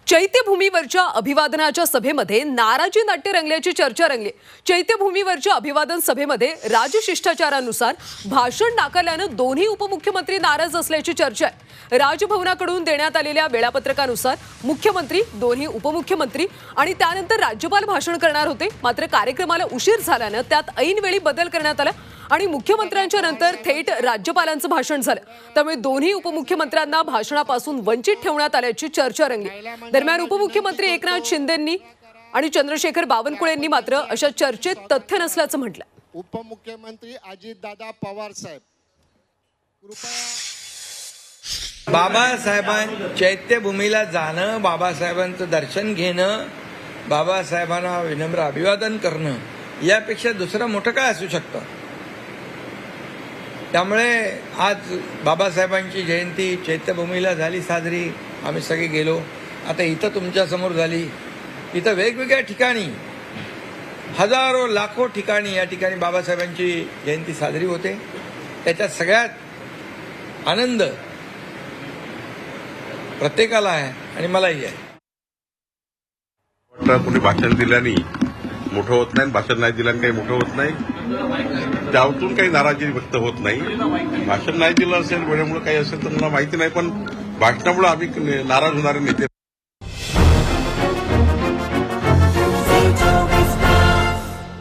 चैत्यभूमीवरच्या अभिवादनाच्या सभेमध्ये नाराजी नाट्य रंगल्याची चर्चा रंगली। चैत्यभूमीवरच्या अभिवादन सभेमध्ये राजशिष्टाचारानुसार भाषण नाकारल्यानं दोन्ही उपमुख्यमंत्री नाराज असल्याची चर्चा आहे। राजभवनाकडून देण्यात आलेल्या वेळापत्रकानुसार मुख्यमंत्री, दोन्ही उपमुख्यमंत्री आणि त्यानंतर राज्यपाल भाषण करणार होते। मात्र कार्यक्रमाला उशीर झाल्यानं त्यात ऐनवेळी बदल करण्यात आला आणि मुख्यमंत्र्यांच्या नंतर थेट राज्यपालांचं भाषण झालं। त्यामुळे दोन्ही उपमुख्यमंत्र्यांना भाषणापासून वंचित ठेवण्यात आल्याची चर्चा रंगली। दरम्यान उपमुख्यमंत्री एकनाथ शिंदेंनी आणि चंद्रशेखर बावनकुळेंनी मात्र अशा चर्चेत तथ्य नसल्याचं म्हटलं। उपमुख्यमंत्री अजितदादा पवार साहेब कृपया बाबासाहेबां चैत्यभूमीला जाणं, बाबासाहेबांचं दर्शन घेणं, बाबासाहेबांना विनम्र अभिवादन करणं यापेक्षा दुसरं मोठं काय असू शकतं। त्यामुळे आज बाबासाहेबांची जयंती चैत्यभूमीला झाली साजरी, आम्ही सगळे गेलो। आता इथं तुमच्या समोर झाली, इथं वेगवेगळ्या ठिकाणी हजारो लाखो ठिकाणी या ठिकाणी बाबासाहेबांची जयंती साजरी होते। त्याच्यात सगळ्यात आनंद प्रत्येकाला आहे आणि मलाही आहे। कोणी भाषण दिल्याने मोठं होत नाही, भाषण नाही दिल्याने काही मोठं होत नाही, त्यातून काही नाराजी व्यक्त होत नाही। भाषण नाही दिलं असेल, वेळेमुळे काही असेल तर मला माहिती नाही, पण भाषणामुळे आम्ही नाराज होणारे नेते